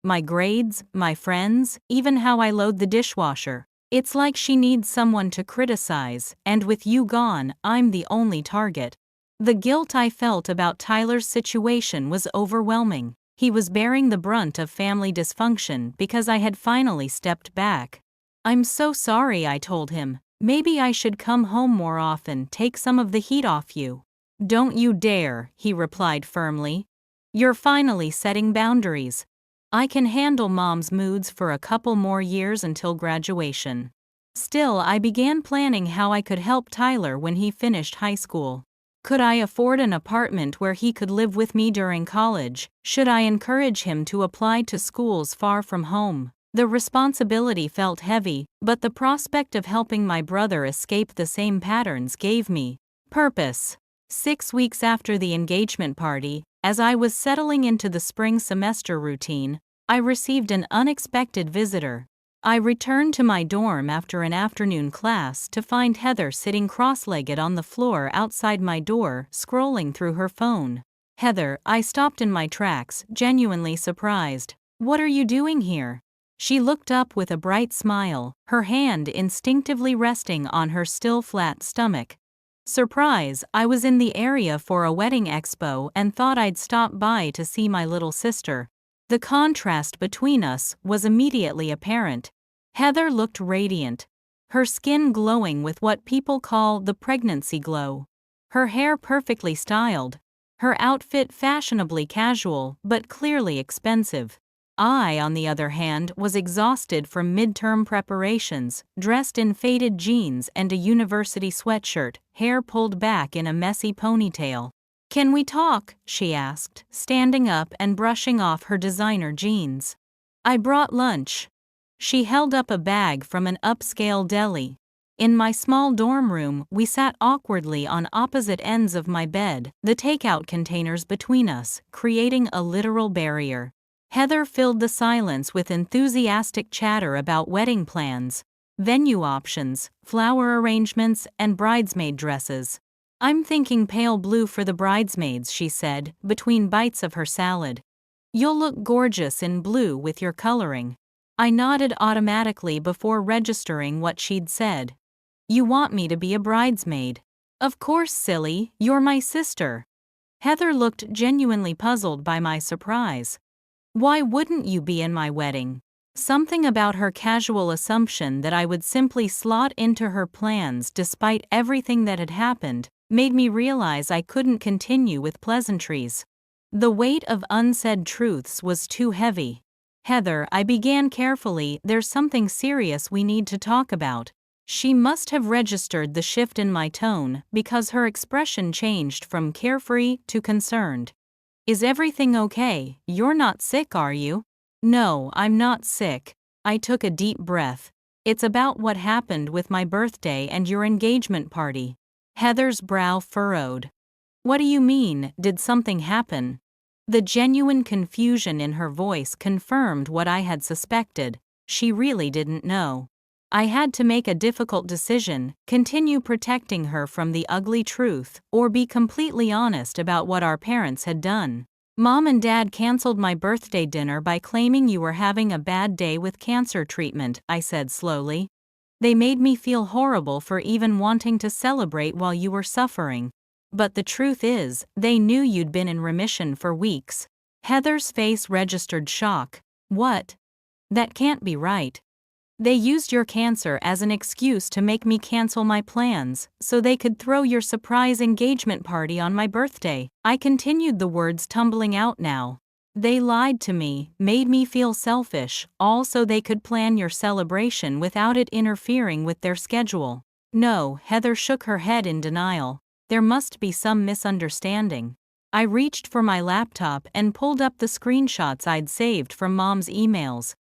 "My grades, my friends, even how I load the dishwasher. It's like she needs someone to criticize, and with you gone, I'm the only target." The guilt I felt about Tyler's situation was overwhelming. He was bearing the brunt of family dysfunction because I had finally stepped back. "I'm so sorry," I told him. "Maybe I should come home more often, take some of the heat off you." "Don't you dare," he replied firmly. "You're finally setting boundaries. I can handle Mom's moods for a couple more years until graduation." Still, I began planning how I could help Tyler when he finished high school. Could I afford an apartment where he could live with me during college? Should I encourage him to apply to schools far from home? The responsibility felt heavy, but the prospect of helping my brother escape the same patterns gave me purpose. 6 weeks after the engagement party, as I was settling into the spring semester routine, I received an unexpected visitor. I returned to my dorm after an afternoon class to find Heather sitting cross-legged on the floor outside my door, scrolling through her phone. "Heather," I stopped in my tracks, genuinely surprised. "What are you doing here?" She looked up with a bright smile, her hand instinctively resting on her still flat stomach. "Surprise, I was in the area for a wedding expo and thought I'd stop by to see my little sister." The contrast between us was immediately apparent. Heather looked radiant, her skin glowing with what people call the pregnancy glow. Her hair perfectly styled, her outfit fashionably casual but clearly expensive. I, on the other hand, was exhausted from midterm preparations, dressed in faded jeans and a university sweatshirt, hair pulled back in a messy ponytail. "Can we talk?" she asked, standing up and brushing off her designer jeans. "I brought lunch." She held up a bag from an upscale deli. In my small dorm room, we sat awkwardly on opposite ends of my bed, the takeout containers between us, creating a literal barrier. Heather filled the silence with enthusiastic chatter about wedding plans, venue options, flower arrangements, and bridesmaid dresses. "I'm thinking pale blue for the bridesmaids," she said, between bites of her salad. "You'll look gorgeous in blue with your coloring." I nodded automatically before registering what she'd said. "You want me to be a bridesmaid?" "Of course, silly, you're my sister." Heather looked genuinely puzzled by my surprise. "Why wouldn't you be in my wedding?" Something about her casual assumption that I would simply slot into her plans despite everything that had happened made me realize I couldn't continue with pleasantries. The weight of unsaid truths was too heavy. "Heather," I began carefully, "there's something serious we need to talk about." She must have registered the shift in my tone because her expression changed from carefree to concerned. "Is everything okay? You're not sick, are you?" "No, I'm not sick." I took a deep breath. "It's about what happened with my birthday and your engagement party." Heather's brow furrowed. "What do you mean, did something happen?" The genuine confusion in her voice confirmed what I had suspected. She really didn't know. I had to make a difficult decision: continue protecting her from the ugly truth, or be completely honest about what our parents had done. "Mom and Dad canceled my birthday dinner by claiming you were having a bad day with cancer treatment," I said slowly. "They made me feel horrible for even wanting to celebrate while you were suffering. But the truth is, they knew you'd been in remission for weeks." Heather's face registered shock. "What? That can't be right. They used your cancer as an excuse to make me cancel my plans, so they could throw your surprise engagement party on my birthday." I continued, the words tumbling out now. "They lied to me, made me feel selfish, all so they could plan your celebration without it interfering with their schedule." "No," Heather shook her head in denial. "There must be some misunderstanding." I reached for my laptop and pulled up the screenshots I'd saved from Mom's emails.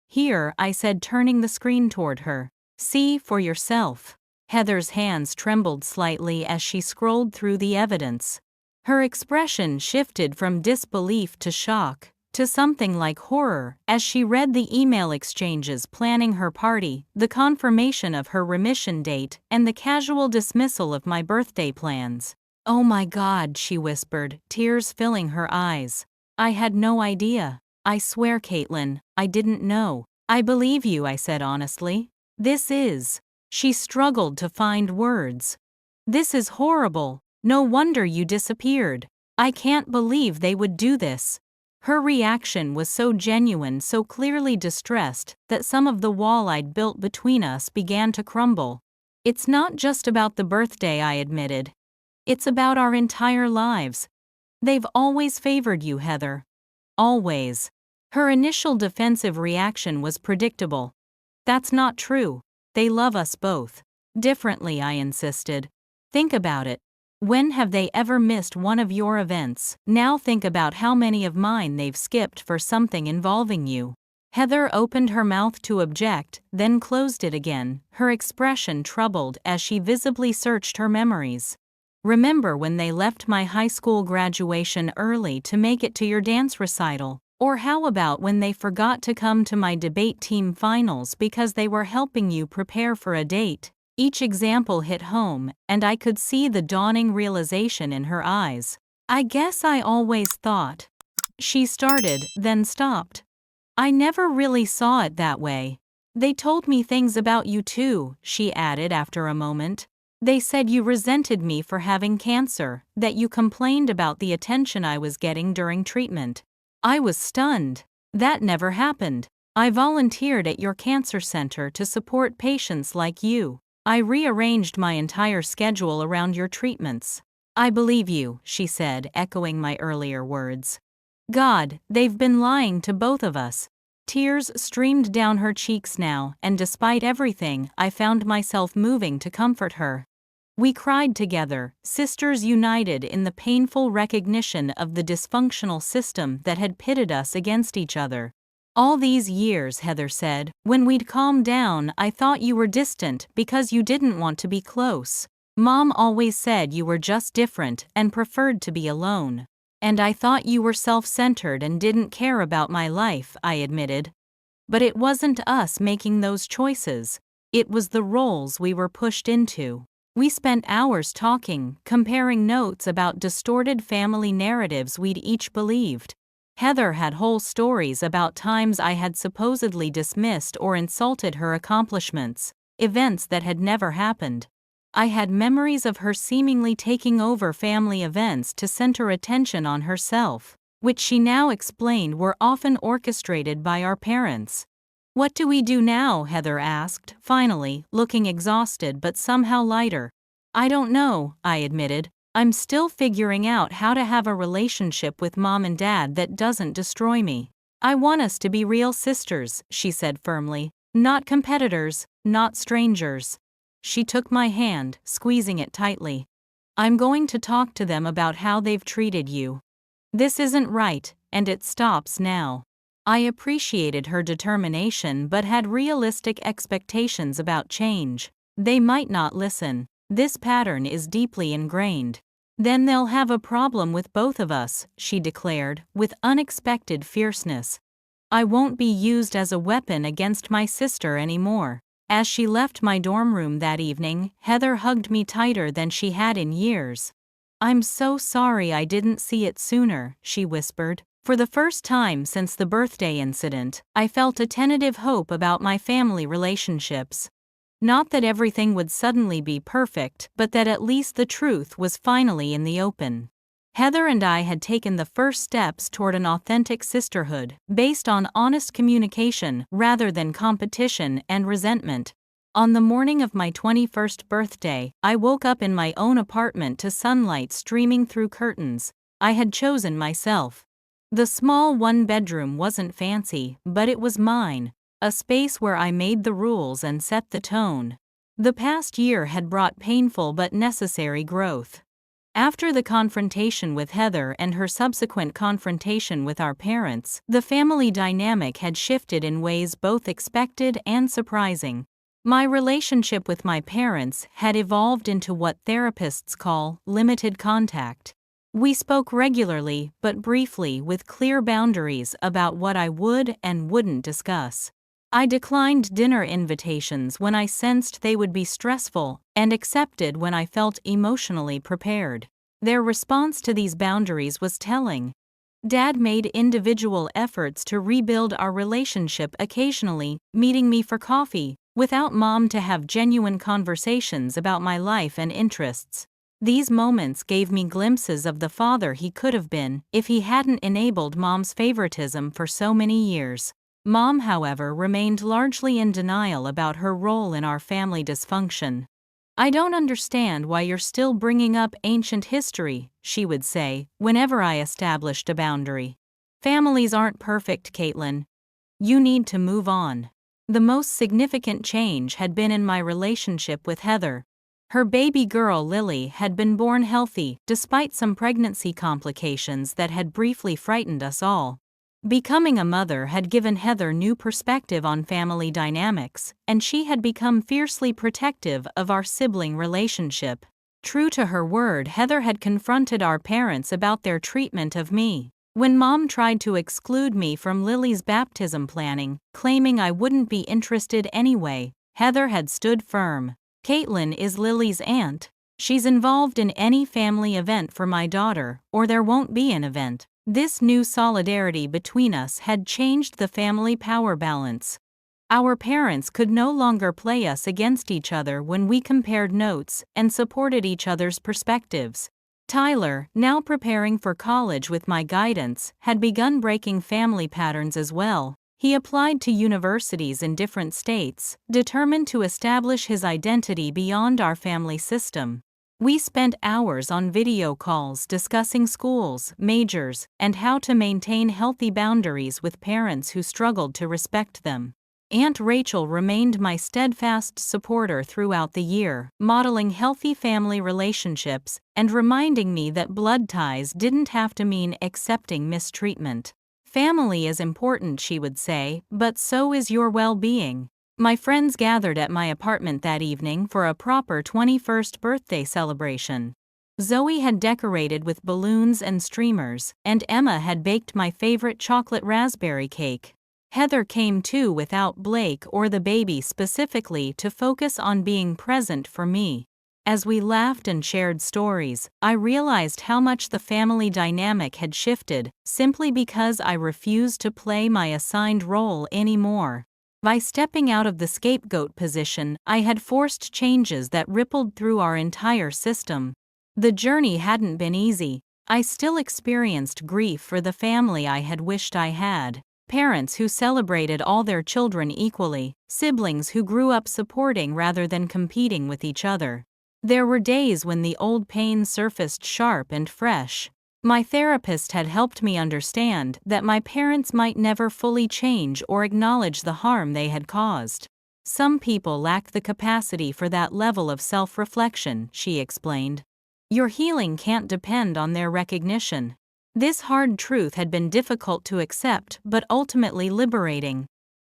"Here," I said, turning the screen toward her. "See for yourself." Heather's hands trembled slightly as she scrolled through the evidence. Her expression shifted from disbelief to shock, to something like horror, as she read the email exchanges planning her party, the confirmation of her remission date, and the casual dismissal of my birthday plans. "Oh my God," she whispered, tears filling her eyes. "I had no idea. I swear, Caitlin, I didn't know." "I believe you," I said honestly. "This is..." She struggled to find words. "This is horrible. No wonder you disappeared. I can't believe they would do this." Her reaction was so genuine, so clearly distressed, that some of the wall I'd built between us began to crumble. "It's not just about the birthday," I admitted. "It's about our entire lives. They've always favored you, Heather. Always." Her initial defensive reaction was predictable. "That's not true. They love us both." "Differently," I insisted. "Think about it. When have they ever missed one of your events? Now think about how many of mine they've skipped for something involving you." Heather opened her mouth to object, then closed it again, her expression troubled as she visibly searched her memories. Remember when they left my high school graduation early to make it to your dance recital? Or how about when they forgot to come to my debate team finals because they were helping you prepare for a date? Each example hit home, and I could see the dawning realization in her eyes. I guess I always thought. She started, then stopped. I never really saw it that way. They told me things about you too, she added after a moment. They said you resented me for having cancer, that you complained about the attention I was getting during treatment. I was stunned. That never happened. I volunteered at your cancer center to support patients like you. I rearranged my entire schedule around your treatments. I believe you, she said, echoing my earlier words. God, they've been lying to both of us. Tears streamed down her cheeks now, and despite everything, I found myself moving to comfort her. We cried together, sisters united in the painful recognition of the dysfunctional system that had pitted us against each other. All these years, Heather said, when we'd calmed down, I thought you were distant because you didn't want to be close. Mom always said you were just different and preferred to be alone. And I thought you were self-centered and didn't care about my life, I admitted. But it wasn't us making those choices. It was the roles we were pushed into. We spent hours talking, comparing notes about distorted family narratives we'd each believed. Heather had whole stories about times I had supposedly dismissed or insulted her accomplishments, events that had never happened. I had memories of her seemingly taking over family events to center attention on herself, which she now explained were often orchestrated by our parents. What do we do now? Heather asked, finally, looking exhausted but somehow lighter. I don't know, I admitted. I'm still figuring out how to have a relationship with Mom and Dad that doesn't destroy me. I want us to be real sisters, she said firmly. Not competitors, not strangers. She took my hand, squeezing it tightly. I'm going to talk to them about how they've treated you. This isn't right, and it stops now. I appreciated her determination but had realistic expectations about change. They might not listen. This pattern is deeply ingrained. Then they'll have a problem with both of us, she declared, with unexpected fierceness. I won't be used as a weapon against my sister anymore. As she left my dorm room that evening, Heather hugged me tighter than she had in years. I'm so sorry I didn't see it sooner, she whispered. For the first time since the birthday incident, I felt a tentative hope about my family relationships. Not that everything would suddenly be perfect, but that at least the truth was finally in the open. Heather and I had taken the first steps toward an authentic sisterhood, based on honest communication rather than competition and resentment. On the morning of my 21st birthday, I woke up in my own apartment to sunlight streaming through curtains I had chosen myself. The small one-bedroom wasn't fancy, but it was mine, a space where I made the rules and set the tone. The past year had brought painful but necessary growth. After the confrontation with Heather and her subsequent confrontation with our parents, the family dynamic had shifted in ways both expected and surprising. My relationship with my parents had evolved into what therapists call limited contact. We spoke regularly, but briefly, with clear boundaries about what I would and wouldn't discuss. I declined dinner invitations when I sensed they would be stressful, and accepted when I felt emotionally prepared. Their response to these boundaries was telling. Dad made individual efforts to rebuild our relationship occasionally, meeting me for coffee, without Mom to have genuine conversations about my life and interests. These moments gave me glimpses of the father he could have been if he hadn't enabled Mom's favoritism for so many years. Mom, however, remained largely in denial about her role in our family dysfunction. I don't understand why you're still bringing up ancient history, she would say, whenever I established a boundary. Families aren't perfect, Caitlin. You need to move on. The most significant change had been in my relationship with Heather. Her baby girl Lily had been born healthy, despite some pregnancy complications that had briefly frightened us all. Becoming a mother had given Heather new perspective on family dynamics, and she had become fiercely protective of our sibling relationship. True to her word, Heather had confronted our parents about their treatment of me. When Mom tried to exclude me from Lily's baptism planning, claiming I wouldn't be interested anyway, Heather had stood firm. Caitlin is Lily's aunt. She's involved in any family event for my daughter, or there won't be an event. This new solidarity between us had changed the family power balance. Our parents could no longer play us against each other when we compared notes and supported each other's perspectives. Tyler, now preparing for college with my guidance, had begun breaking family patterns as well. He applied to universities in different states, determined to establish his identity beyond our family system. We spent hours on video calls discussing schools, majors, and how to maintain healthy boundaries with parents who struggled to respect them. Aunt Rachel remained my steadfast supporter throughout the year, modeling healthy family relationships and reminding me that blood ties didn't have to mean accepting mistreatment. Family is important, she would say, but so is your well-being. My friends gathered at my apartment that evening for a proper 21st birthday celebration. Zoe had decorated with balloons and streamers, and Emma had baked my favorite chocolate raspberry cake. Heather came too without Blake or the baby, specifically to focus on being present for me. As we laughed and shared stories, I realized how much the family dynamic had shifted, simply because I refused to play my assigned role anymore. By stepping out of the scapegoat position, I had forced changes that rippled through our entire system. The journey hadn't been easy. I still experienced grief for the family I had wished I had. Parents who celebrated all their children equally, siblings who grew up supporting rather than competing with each other. There were days when the old pain surfaced sharp and fresh. My therapist had helped me understand that my parents might never fully change or acknowledge the harm they had caused. Some people lack the capacity for that level of self-reflection, she explained. Your healing can't depend on their recognition. This hard truth had been difficult to accept but ultimately liberating.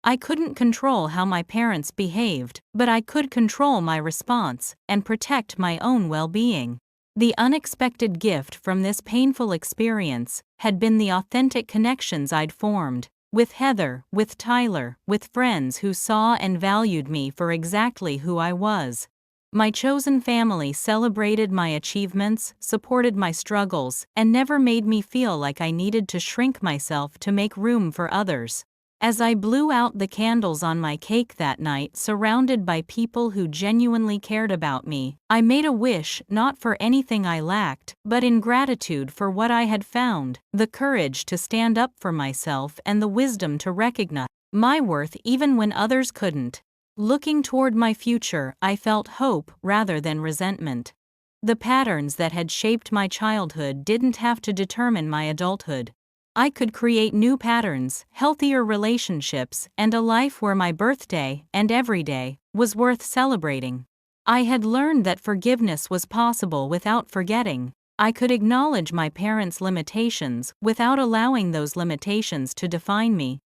I couldn't control how my parents behaved, but I could control my response and protect my own well-being. The unexpected gift from this painful experience had been the authentic connections I'd formed, with Heather, with Tyler, with friends who saw and valued me for exactly who I was. My chosen family celebrated my achievements, supported my struggles, and never made me feel like I needed to shrink myself to make room for others. As I blew out the candles on my cake that night, surrounded by people who genuinely cared about me, I made a wish not for anything I lacked, but in gratitude for what I had found, the courage to stand up for myself and the wisdom to recognize my worth even when others couldn't. Looking toward my future, I felt hope rather than resentment. The patterns that had shaped my childhood didn't have to determine my adulthood. I could create new patterns, healthier relationships, and a life where my birthday, and every day, was worth celebrating. I had learned that forgiveness was possible without forgetting. I could acknowledge my parents' limitations without allowing those limitations to define me.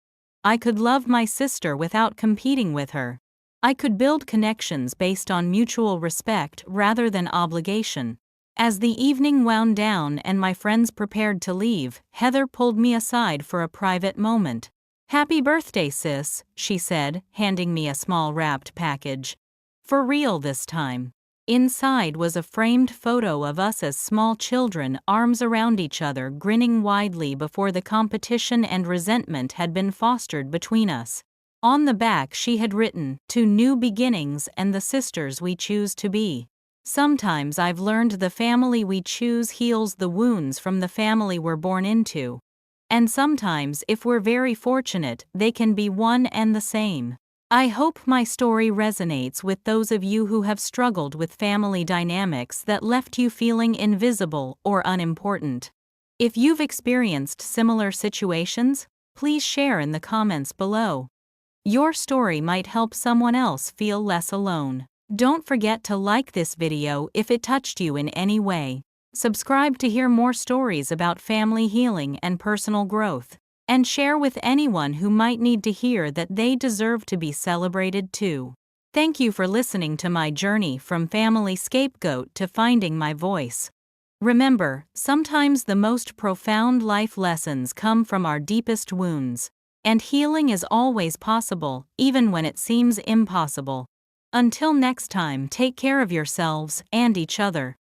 I could love my sister without competing with her. I could build connections based on mutual respect rather than obligation. As the evening wound down and my friends prepared to leave, Heather pulled me aside for a private moment. "Happy birthday, sis," she said, handing me a small wrapped package. For real this time. Inside was a framed photo of us as small children, arms around each other, grinning widely before the competition and resentment had been fostered between us. On the back she had written, "To new beginnings and the sisters we choose to be." Sometimes I've learned the family we choose heals the wounds from the family we're born into. And sometimes, if we're very fortunate, they can be one and the same. I hope my story resonates with those of you who have struggled with family dynamics that left you feeling invisible or unimportant. If you've experienced similar situations, please share in the comments below. Your story might help someone else feel less alone. Don't forget to like this video if it touched you in any way. Subscribe to hear more stories about family healing and personal growth. And share with anyone who might need to hear that they deserve to be celebrated too. Thank you for listening to my journey from family scapegoat to finding my voice. Remember, sometimes the most profound life lessons come from our deepest wounds, and healing is always possible, even when it seems impossible. Until next time, take care of yourselves and each other.